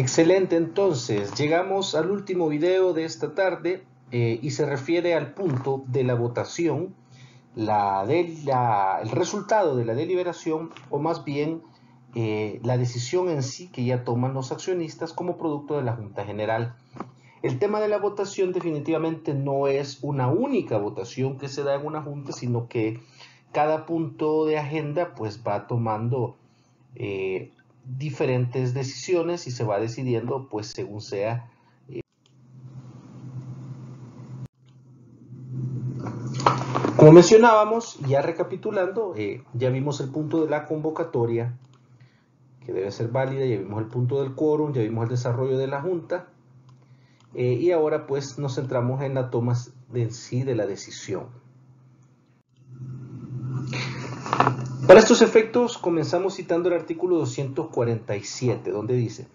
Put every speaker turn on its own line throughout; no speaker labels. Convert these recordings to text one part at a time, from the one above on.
Excelente, entonces llegamos al último video de esta tarde y se refiere al punto de la votación, el resultado de la deliberación o más bien la decisión en sí que ya toman los accionistas como producto de la Junta General. El tema de la votación definitivamente no es una única votación que se da en una junta, sino que cada punto de agenda pues va tomando diferentes decisiones y se va decidiendo pues según sea. Como mencionábamos, ya recapitulando, ya vimos el punto de la convocatoria que debe ser válida, ya vimos el punto del quórum, ya vimos el desarrollo de la junta y ahora pues nos centramos en la toma en sí de la decisión. Para estos efectos comenzamos citando el artículo 247, donde dice: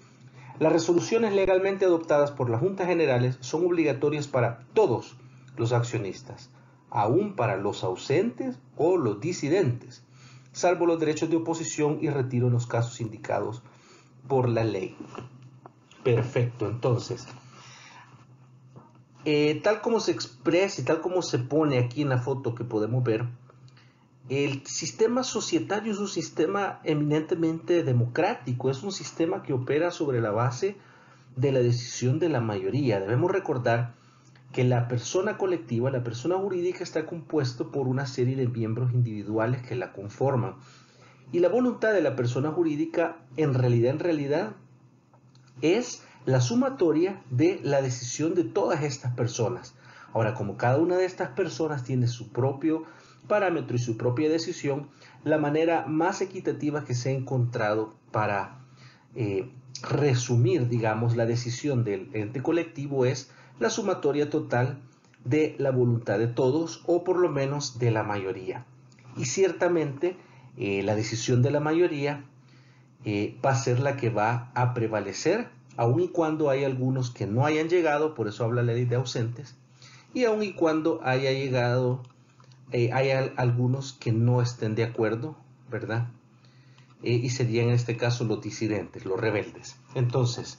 las resoluciones legalmente adoptadas por las juntas generales son obligatorias para todos los accionistas, aún para los ausentes o los disidentes, salvo los derechos de oposición y retiro en los casos indicados por la ley. Perfecto, entonces, tal como se expresa y tal como se pone aquí en la foto que podemos ver, el sistema societario es un sistema eminentemente democrático, es un sistema que opera sobre la base de la decisión de la mayoría. Debemos recordar que la persona colectiva, la persona jurídica, está compuesto por una serie de miembros individuales que la conforman. Y la voluntad de la persona jurídica en realidad es la sumatoria de la decisión de todas estas personas. Ahora, como cada una de estas personas tiene su propio parámetro y su propia decisión, la manera más equitativa que se ha encontrado para resumir, digamos, la decisión del ente colectivo es la sumatoria total de la voluntad de todos o por lo menos de la mayoría. Y ciertamente la decisión de la mayoría va a ser la que va a prevalecer, aun y cuando hay algunos que no hayan llegado, por eso habla la ley de ausentes, y aun y cuando haya llegado, hay algunos que no estén de acuerdo, ¿verdad? Y serían en este caso los disidentes, los rebeldes. Entonces,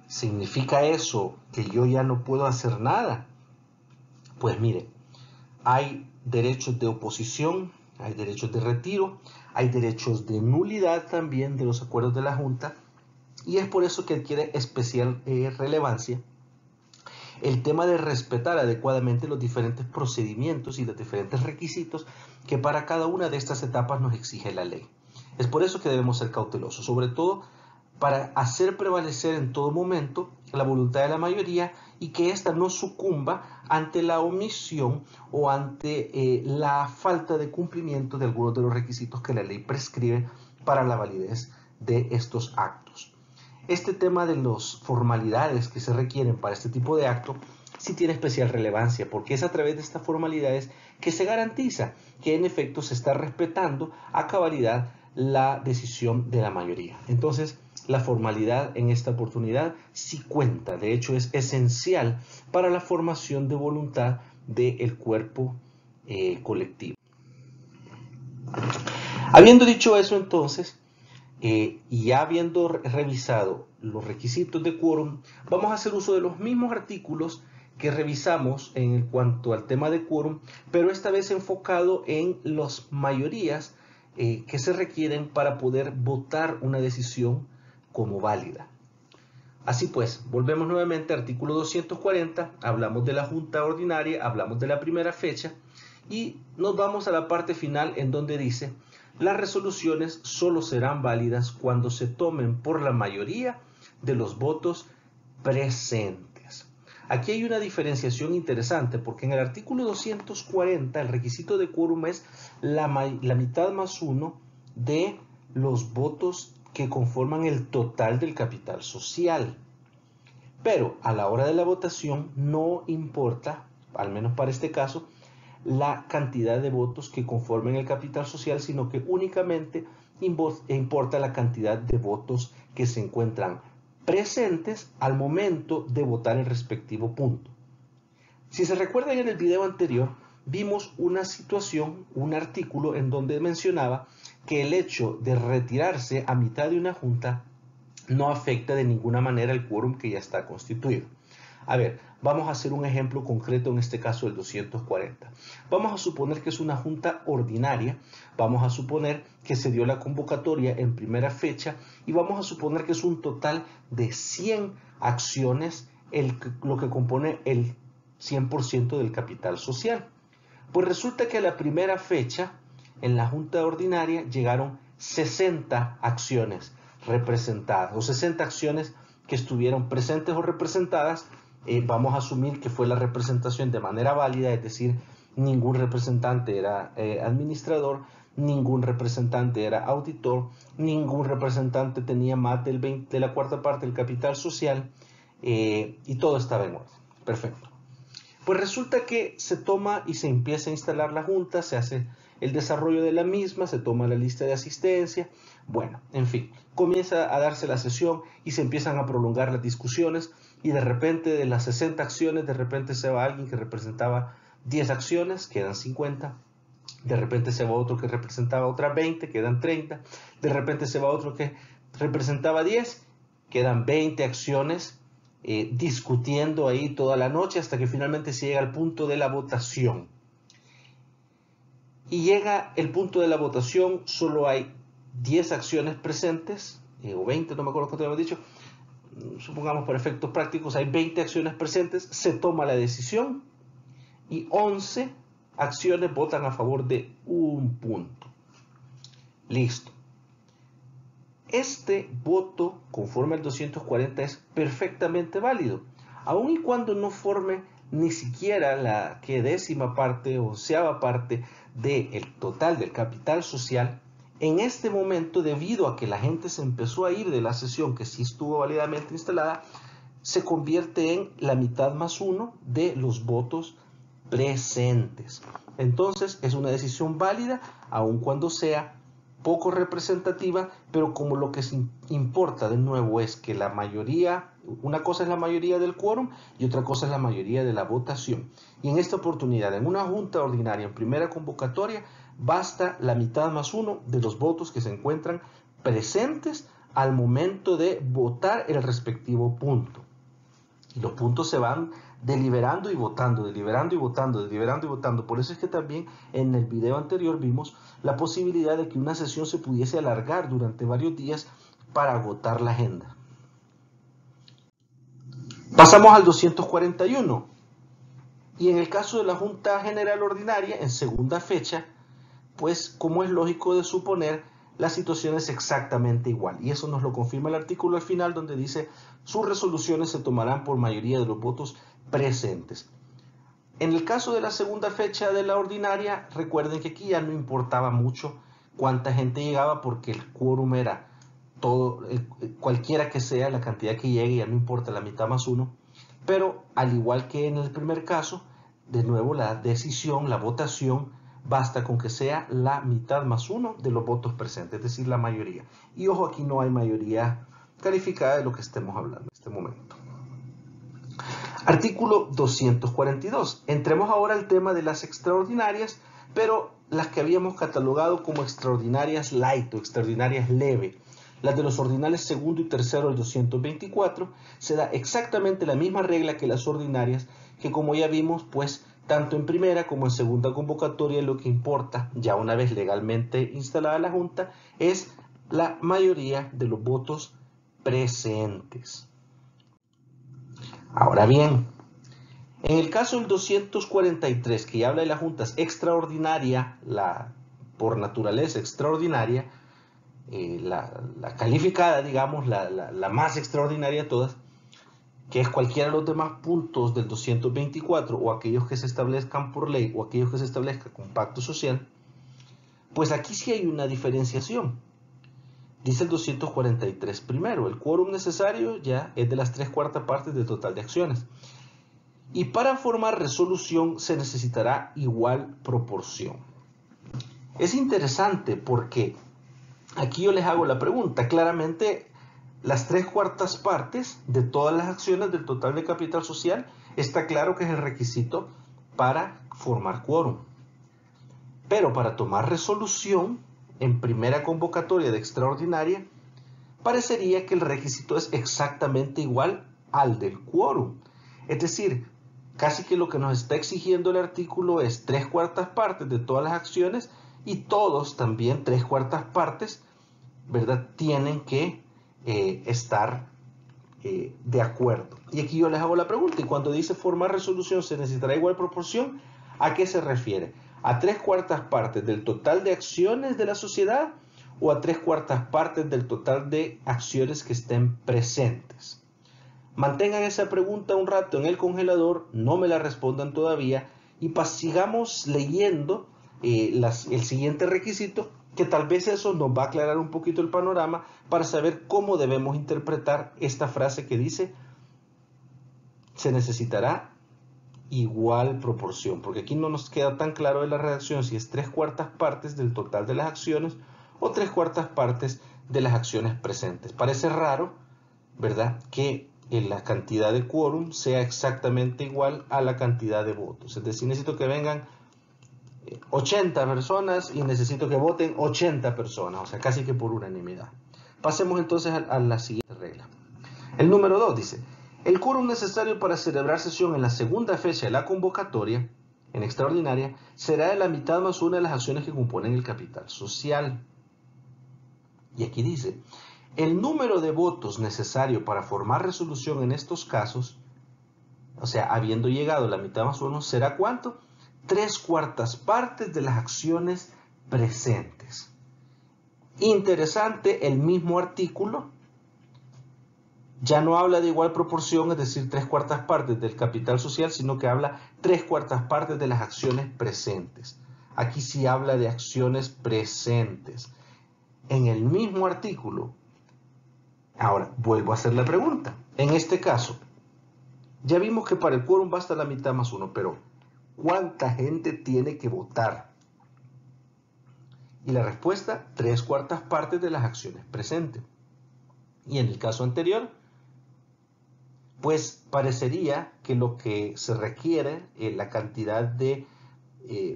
¿significa eso que yo ya no puedo hacer nada? Pues mire, hay derechos de oposición, hay derechos de retiro, hay derechos de nulidad también de los acuerdos de la Junta, y es por eso que adquiere especial relevancia el tema de respetar adecuadamente los diferentes procedimientos y los diferentes requisitos que para cada una de estas etapas nos exige la ley. Es por eso que debemos ser cautelosos, sobre todo para hacer prevalecer en todo momento la voluntad de la mayoría y que ésta no sucumba ante la omisión o ante la falta de cumplimiento de algunos de los requisitos que la ley prescribe para la validez de estos actos. Este tema de las formalidades que se requieren para este tipo de acto sí tiene especial relevancia, porque es a través de estas formalidades que se garantiza que en efecto se está respetando a cabalidad la decisión de la mayoría. Entonces, la formalidad en esta oportunidad sí cuenta, de hecho es esencial para la formación de voluntad del cuerpo colectivo. Habiendo dicho eso, entonces, y ya habiendo revisado los requisitos de quórum, vamos a hacer uso de los mismos artículos que revisamos en cuanto al tema de quórum, pero esta vez enfocado en las mayorías que se requieren para poder votar una decisión como válida. Así pues, volvemos nuevamente al artículo 240, hablamos de la junta ordinaria, hablamos de la primera fecha y nos vamos a la parte final en donde dice: las resoluciones solo serán válidas cuando se tomen por la mayoría de los votos presentes. Aquí hay una diferenciación interesante porque en el artículo 240 el requisito de quórum es la mitad más uno de los votos que conforman el total del capital social. Pero a la hora de la votación no importa, al menos para este caso, la cantidad de votos que conformen el capital social, sino que únicamente importa la cantidad de votos que se encuentran presentes al momento de votar el respectivo punto. Si se recuerdan, en el video anterior vimos una situación, un artículo en donde mencionaba que el hecho de retirarse a mitad de una junta no afecta de ninguna manera el quórum que ya está constituido. A ver, vamos a hacer un ejemplo concreto en este caso del 240. Vamos a suponer que es una junta ordinaria, vamos a suponer que se dio la convocatoria en primera fecha y vamos a suponer que es un total de 100 acciones, lo que compone el 100% del capital social. Pues resulta que a la primera fecha, en la junta ordinaria, llegaron 60 acciones representadas, o 60 acciones que estuvieron presentes o representadas. Vamos a asumir que fue la representación de manera válida, es decir, ningún representante era administrador, ningún representante era auditor, ningún representante tenía más de la cuarta parte del capital social, y todo estaba en orden. Perfecto. Pues resulta que se toma y se empieza a instalar la junta, se hace el desarrollo de la misma, se toma la lista de asistencia, bueno, en fin, comienza a darse la sesión y se empiezan a prolongar las discusiones y de repente de las 60 acciones, de repente se va alguien que representaba 10 acciones, quedan 50, de repente se va otro que representaba otras 20, quedan 30, de repente se va otro que representaba 10, quedan 20 acciones, discutiendo ahí toda la noche hasta que finalmente se llega al punto de la votación. Y llega el punto de la votación, solo hay 10 acciones presentes, o 20, no me acuerdo cuánto habíamos dicho, supongamos para efectos prácticos, hay 20 acciones presentes, se toma la decisión y 11 acciones votan a favor de un punto. Listo. Este voto, conforme al 240, es perfectamente válido, aun y cuando no forme ni siquiera la décima parte o onceava parte del total del capital social. En este momento, debido a que la gente se empezó a ir de la sesión que sí estuvo válidamente instalada, se convierte en la mitad más uno de los votos presentes. Entonces es una decisión válida, aun cuando sea poco representativa, pero como lo que importa de nuevo es que la mayoría, una cosa es la mayoría del quórum y otra cosa es la mayoría de la votación. Y en esta oportunidad, en una junta ordinaria, en primera convocatoria, basta la mitad más uno de los votos que se encuentran presentes al momento de votar el respectivo punto. Y los puntos se van deliberando y votando, deliberando y votando, deliberando y votando. Por eso es que también en el video anterior vimos la posibilidad de que una sesión se pudiese alargar durante varios días para agotar la agenda. Pasamos al 241. Y en el caso de la Junta General Ordinaria, en segunda fecha, pues como es lógico de suponer, la situación es exactamente igual. Y eso nos lo confirma el artículo al final, donde dice: sus resoluciones se tomarán por mayoría de los votos presentes. En el caso de la segunda fecha de la ordinaria, recuerden que aquí ya no importaba mucho cuánta gente llegaba, porque el quórum era todo, cualquiera que sea la cantidad que llegue, ya no importa, la mitad más uno. Pero al igual que en el primer caso, de nuevo la decisión, la votación, basta con que sea la mitad más uno de los votos presentes, es decir, la mayoría. Y ojo, aquí no hay mayoría calificada de lo que estemos hablando en este momento. Artículo 242. Entremos ahora al tema de las extraordinarias, pero las que habíamos catalogado como extraordinarias light o extraordinarias leve. Las de los ordinales segundo y tercero del 224, se da exactamente la misma regla que las ordinarias, que como ya vimos, pues tanto en primera como en segunda convocatoria lo que importa, ya una vez legalmente instalada la Junta, es la mayoría de los votos presentes. Ahora bien, en el caso del 243, que ya habla de las juntas extraordinaria, por naturaleza extraordinaria, la calificada, digamos, la más extraordinaria de todas, que es cualquiera de los demás puntos del 224 o aquellos que se establezcan por ley o aquellos que se establezcan con pacto social, pues aquí sí hay una diferenciación. Dice el 243 primero: el quórum necesario ya es de las 3/4 partes del total de acciones. Y para formar resolución se necesitará igual proporción. Es interesante porque aquí yo les hago la pregunta. Claramente, las 3/4 partes de todas las acciones del total de capital social está claro que es el requisito para formar quórum. Pero para tomar resolución en primera convocatoria de extraordinaria, parecería que el requisito es exactamente igual al del quórum. Es decir, casi que lo que nos está exigiendo el artículo es 3/4 partes de todas las acciones y todos también 3/4 partes, ¿verdad? Tienen que estar de acuerdo. Y aquí yo les hago la pregunta, y cuando dice formar resolución se necesitará igual proporción, ¿a qué se refiere? ¿A 3/4 partes del total de acciones de la sociedad o a 3/4 partes del total de acciones que estén presentes? Mantengan esa pregunta un rato en el congelador, no me la respondan todavía y sigamos leyendo el siguiente requisito, que tal vez eso nos va a aclarar un poquito el panorama para saber cómo debemos interpretar esta frase que dice se necesitará igual proporción, porque aquí no nos queda tan claro de la redacción si es 3/4 partes del total de las acciones o 3/4 partes de las acciones presentes. Parece raro, ¿verdad?, que la cantidad de quórum sea exactamente igual a la cantidad de votos. Es decir, necesito que vengan 80 personas y necesito que voten 80 personas, o sea, casi que por unanimidad. Pasemos entonces a la siguiente regla. El número 2 dice: el quórum necesario para celebrar sesión en la segunda fecha de la convocatoria, en extraordinaria, será de la mitad más una de las acciones que componen el capital social. Y aquí dice: el número de votos necesario para formar resolución en estos casos, o sea, habiendo llegado la mitad más uno, ¿será cuánto? 3/4 partes de las acciones presentes. Interesante, el mismo artículo ya no habla de igual proporción, es decir, 3/4 partes del capital social, sino que habla 3/4 partes de las acciones presentes. Aquí sí habla de acciones presentes. En el mismo artículo. Ahora, vuelvo a hacer la pregunta. En este caso, ya vimos que para el quórum basta la mitad más uno, pero ¿cuánta gente tiene que votar? Y la respuesta, 3/4 partes de las acciones presentes. Y en el caso anterior, pues parecería que lo que se requiere, la cantidad de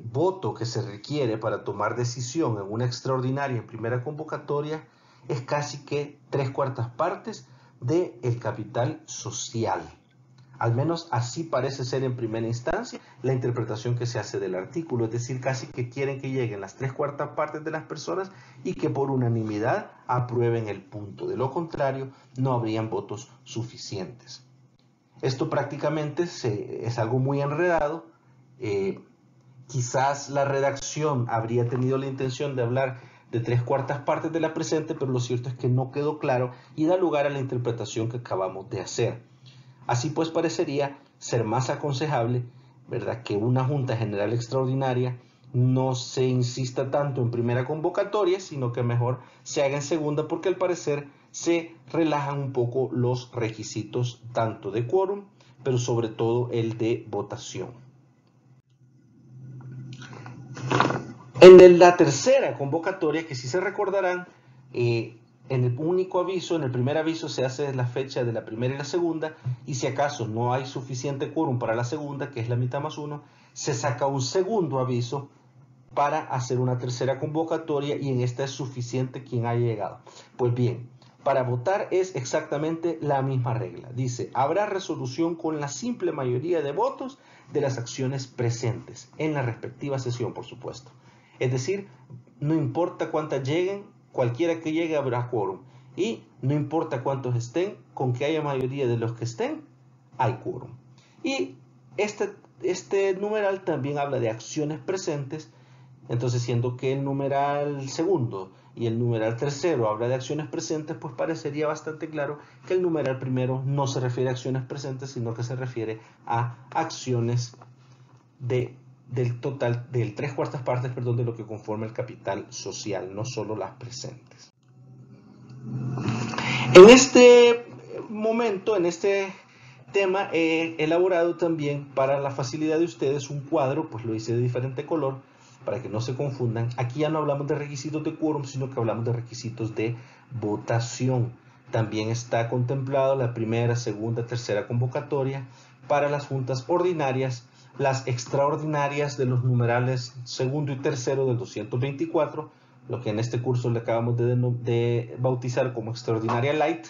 voto que se requiere para tomar decisión en una extraordinaria en primera convocatoria, es casi que 3/4 partes del capital social. Al menos así parece ser en primera instancia la interpretación que se hace del artículo, es decir, casi que quieren que lleguen las 3/4 partes de las personas y que por unanimidad aprueben el punto. De lo contrario, no habrían votos suficientes. Esto prácticamente es algo muy enredado. Quizás la redacción habría tenido la intención de hablar de 3/4 partes de la presente, pero lo cierto es que no quedó claro y da lugar a la interpretación que acabamos de hacer. Así pues, parecería ser más aconsejable, ¿verdad?, que una Junta General Extraordinaria no se insista tanto en primera convocatoria, sino que mejor se haga en segunda, porque al parecer se relajan un poco los requisitos tanto de quórum, pero sobre todo el de votación. En la tercera convocatoria, que si se recordarán, en el único aviso, en el primer aviso se hace la fecha de la primera y la segunda, y si acaso no hay suficiente quórum para la segunda, que es la mitad más uno, se saca un segundo aviso para hacer una tercera convocatoria, y en esta es suficiente quien haya llegado. Pues bien, para votar es exactamente la misma regla. Dice: habrá resolución con la simple mayoría de votos de las acciones presentes, en la respectiva sesión, por supuesto. Es decir, no importa cuántas lleguen, cualquiera que llegue habrá quórum. Y no importa cuántos estén, con que haya mayoría de los que estén, hay quórum. Y este numeral también habla de acciones presentes. Entonces, siendo que el numeral segundo y el numeral tercero habla de acciones presentes, pues parecería bastante claro que el numeral primero no se refiere a acciones presentes, sino que se refiere a acciones del total, del 3/4 partes, perdón, de lo que conforma el capital social, no solo las presentes. En este momento, en este tema, he elaborado también para la facilidad de ustedes un cuadro, pues lo hice de diferente color, para que no se confundan. Aquí ya no hablamos de requisitos de quórum, sino que hablamos de requisitos de votación. También está contemplado la primera, segunda, tercera convocatoria para las juntas ordinarias, las extraordinarias de los numerales segundo y tercero del 224, lo que en este curso le acabamos de bautizar como extraordinaria light,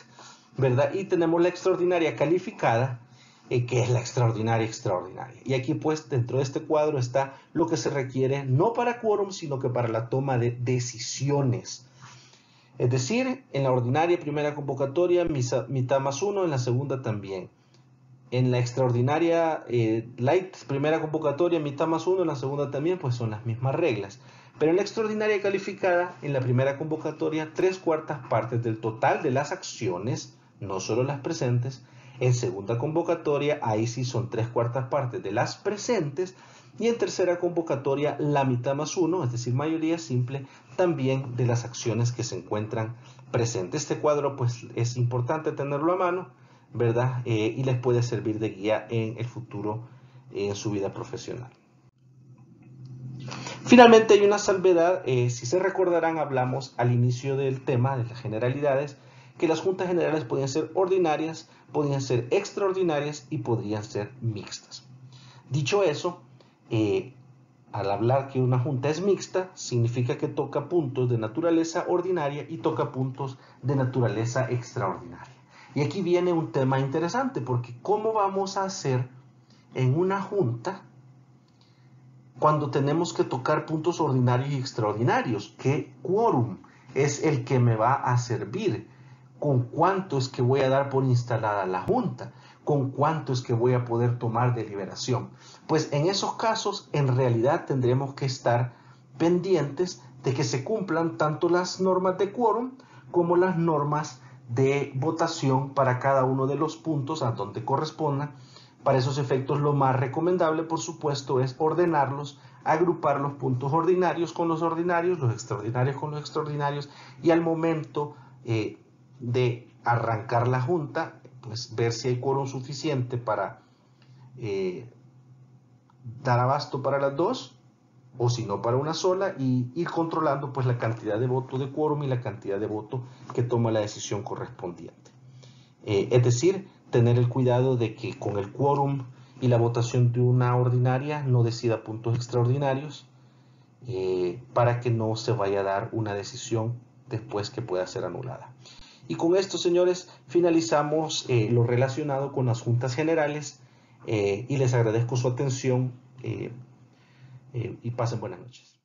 ¿verdad? Y tenemos la extraordinaria calificada, que es la extraordinaria. Y aquí pues dentro de este cuadro está lo que se requiere no para quórum, sino que para la toma de decisiones. Es decir, en la ordinaria primera convocatoria, mitad más 1, en la segunda también. En la extraordinaria light primera convocatoria, mitad más 1, en la segunda también, pues son las mismas reglas. Pero en la extraordinaria calificada, en la primera convocatoria, 3/4 partes del total de las acciones, no solo las presentes. En segunda convocatoria, ahí sí son 3/4 partes de las presentes. Y en tercera convocatoria, la mitad más 1, es decir, mayoría simple, también de las acciones que se encuentran presentes. Este cuadro pues es importante tenerlo a mano, ¿verdad? Y les puede servir de guía en el futuro en su vida profesional. Finalmente hay una salvedad, si se recordarán hablamos al inicio del tema de las generalidades, que las juntas generales podían ser ordinarias, podían ser extraordinarias y podrían ser mixtas. Dicho eso, al hablar que una junta es mixta, significa que toca puntos de naturaleza ordinaria y toca puntos de naturaleza extraordinaria. Y aquí viene un tema interesante, porque ¿cómo vamos a hacer en una junta cuando tenemos que tocar puntos ordinarios y extraordinarios? ¿Qué quórum es el que me va a servir? ¿Con cuánto es que voy a dar por instalada la junta? ¿Con cuánto es que voy a poder tomar deliberación? Pues en esos casos, en realidad tendremos que estar pendientes de que se cumplan tanto las normas de quórum como las normas de votación para cada uno de los puntos a donde correspondan. Para esos efectos, lo más recomendable, por supuesto, es ordenarlos, agrupar los puntos ordinarios con los ordinarios, los extraordinarios con los extraordinarios, y al momento de arrancar la junta, pues ver si hay quórum suficiente para dar abasto para las dos, o si no para una sola, y ir controlando pues la cantidad de voto de quórum y la cantidad de voto que toma la decisión correspondiente. Es decir, tener el cuidado de que con el quórum y la votación de una ordinaria no decida puntos extraordinarios, para que no se vaya a dar una decisión después que pueda ser anulada. Y con esto, señores, finalizamos lo relacionado con las juntas generales, y les agradezco su atención, y pasen buenas noches.